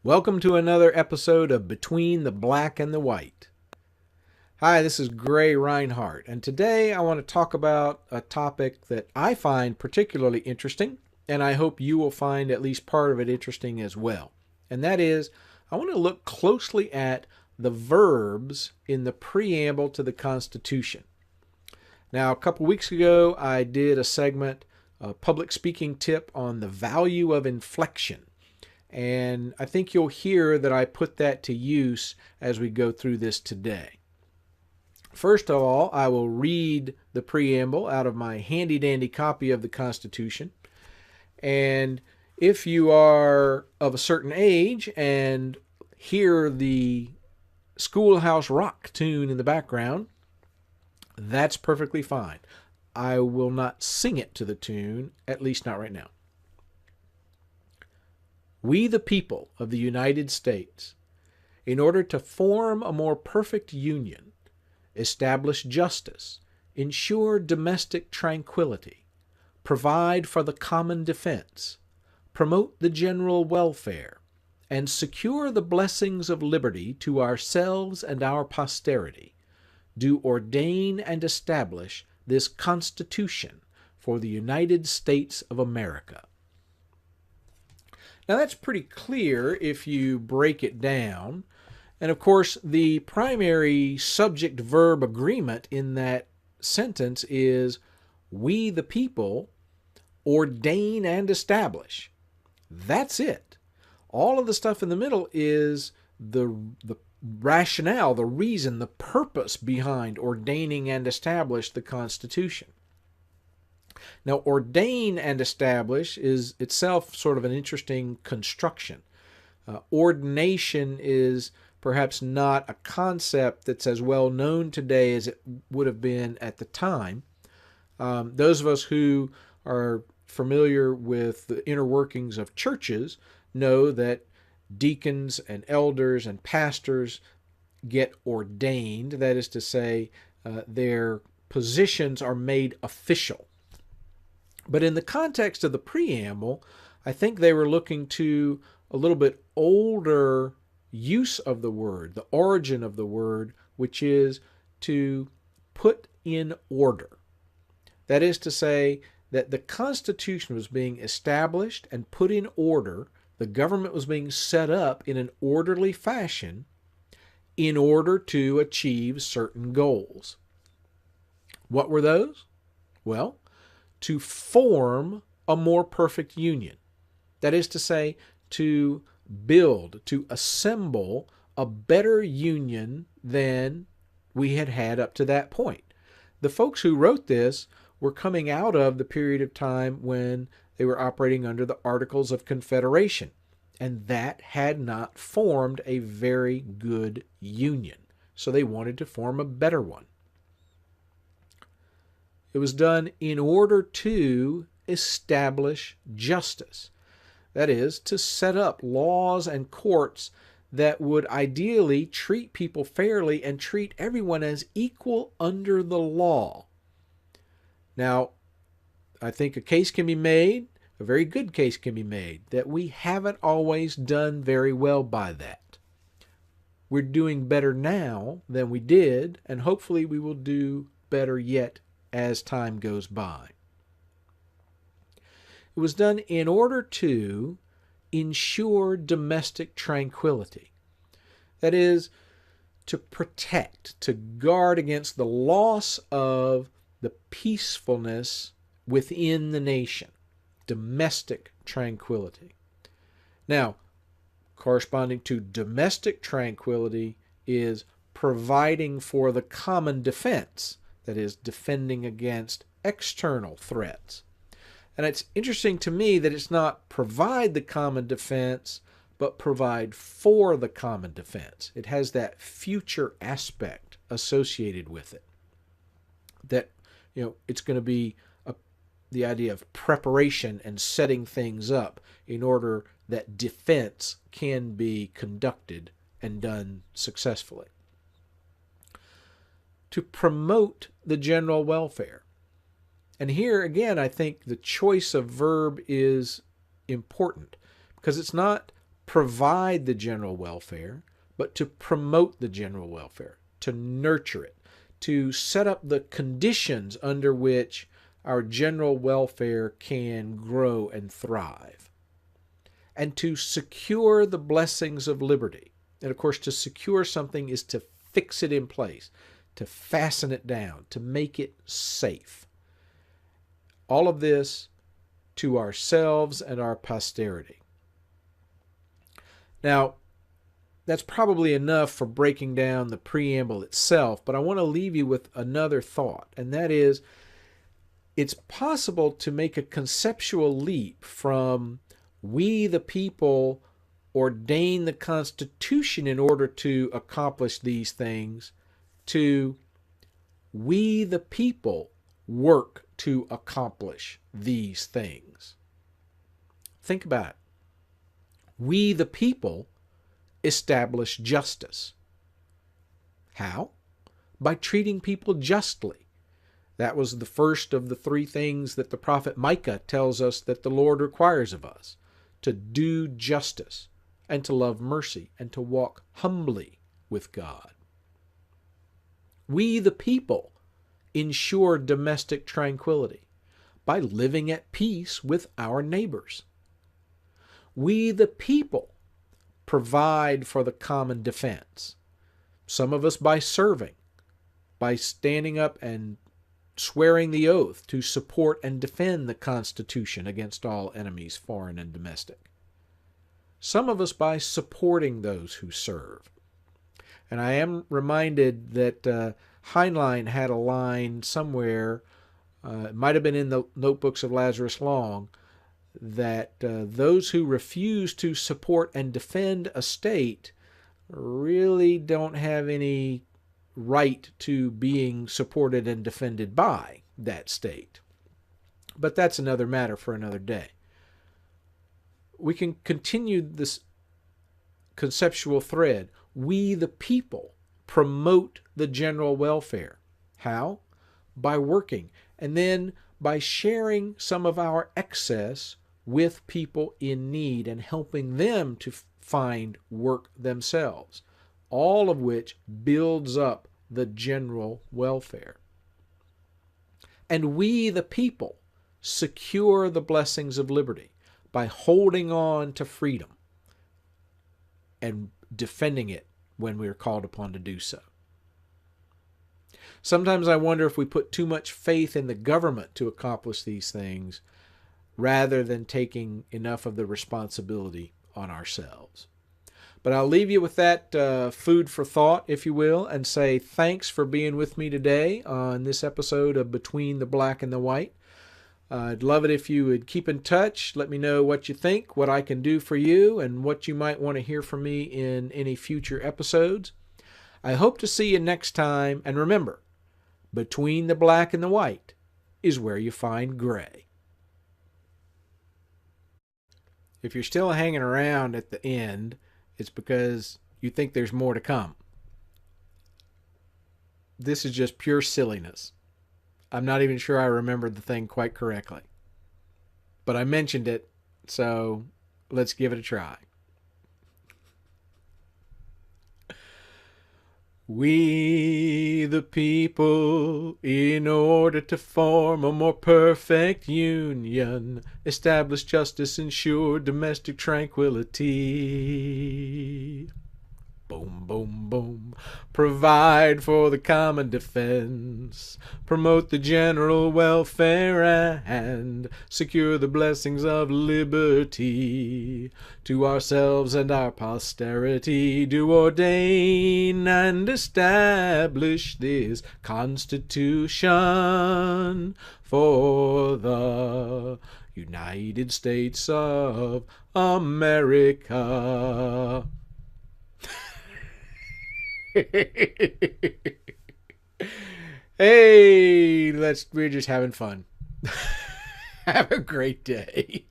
Welcome to another episode of Between the Black and the White. Hi, this is Gray Rinehart, and today I want to talk about a topic that I find particularly interesting, and I hope you will find at least part of it interesting as well. And that is, I want to look closely at the verbs in the preamble to the Constitution. Now, a couple weeks ago, I did a segment, a public speaking tip on the value of inflection. And I think you'll hear that I put that to use as we go through this today. First of all, I will read the preamble out of my handy-dandy copy of the Constitution. And if you are of a certain age and hear the Schoolhouse Rock tune in the background, that's perfectly fine. I will not sing it to the tune, at least not right now. We, the people of the United States, in order to form a more perfect union, establish justice, ensure domestic tranquility, provide for the common defense, promote the general welfare, and secure the blessings of liberty to ourselves and our posterity, do ordain and establish this Constitution for the United States of America. Now that's pretty clear if you break it down. And of course, the primary subject-verb agreement in that sentence is we the people ordain and establish. That's it. All of the stuff in the middle is the rationale, the reason, the purpose behind ordaining and establish the Constitution. Now, ordain and establish is itself sort of an interesting construction. Ordination is perhaps not a concept that's as well known today as it would have been at the time. Those of us who are familiar with the inner workings of churches know that deacons and elders and pastors get ordained. That is to say, their positions are made official. But in the context of the preamble, I think they were looking to a little bit older use of the word, the origin of the word, which is to put in order. That is to say that the Constitution was being established and put in order. The government was being set up in an orderly fashion in order to achieve certain goals. What were those? Well, to form a more perfect union. That is to say, to build, to assemble a better union than we had had up to that point. The folks who wrote this were coming out of the period of time when they were operating under the Articles of Confederation, and that had not formed a very good union. So they wanted to form a better one. It was done in order to establish justice. That is, to set up laws and courts that would ideally treat people fairly and treat everyone as equal under the law. Now, I think a case can be made, a very good case can be made, that we haven't always done very well by that. We're doing better now than we did, and hopefully we will do better yet as time goes by. It was done in order to ensure domestic tranquility. That is, to protect, to guard against the loss of the peacefulness within the nation. Domestic tranquility. Now, corresponding to domestic tranquility is providing for the common defense. That is, defending against external threats. And it's interesting to me that it's not provide the common defense, but provide for the common defense. It has that future aspect associated with it. That, it's going to be the idea of preparation and setting things up in order that defense can be conducted and done successfully. To promote the general welfare. And here, again, I think the choice of verb is important because it's not provide the general welfare, but to promote the general welfare, to nurture it, to set up the conditions under which our general welfare can grow and thrive, and to secure the blessings of liberty. And of course, to secure something is to fix it in place, to fasten it down, to make it safe. All of this to ourselves and our posterity. Now, that's probably enough for breaking down the preamble itself, but I want to leave you with another thought, and that is, it's possible to make a conceptual leap from we the people ordain the Constitution in order to accomplish these things to we the people work to accomplish these things. Think about it. We the people establish justice. How? By treating people justly. That was the first of the three things that the prophet Micah tells us that the Lord requires of us: to do justice, and to love mercy, and to walk humbly with God. We the people ensure domestic tranquility by living at peace with our neighbors. We the people provide for the common defense. Some of us by serving, by standing up and swearing the oath to support and defend the Constitution against all enemies, foreign and domestic. Some of us by supporting those who serve. And I am reminded that Heinlein had a line somewhere, it might have been in the notebooks of Lazarus Long, that those who refuse to support and defend a state really don't have any right to being supported and defended by that state. But that's another matter for another day. We can continue this conceptual thread. We the people promote the general welfare. How? By working, and then by sharing some of our excess with people in need and helping them to find work themselves, all of which builds up the general welfare. And we, the people, secure the blessings of liberty by holding on to freedom and defending it when we are called upon to do so. Sometimes I wonder if we put too much faith in the government to accomplish these things rather than taking enough of the responsibility on ourselves. But I'll leave you with that food for thought, if you will, and say thanks for being with me today on this episode of Between the Black and the White. I'd love it if you would keep in touch. Let me know what you think, what I can do for you, and what you might want to hear from me in any future episodes. I hope to see you next time, and remember, between the black and the white is where you find gray. If you're still hanging around at the end, it's because you think there's more to come. This is just pure silliness. I'm not even sure I remembered the thing quite correctly. But I mentioned it, so let's give it a try. We the people, in order to form a more perfect union, establish justice, ensure domestic tranquility. Boom, boom, boom. Provide for the common defense, promote the general welfare, and secure the blessings of liberty. To ourselves and our posterity do ordain and establish this Constitution for the United States of America. Hey, we're just having fun. Have a great day.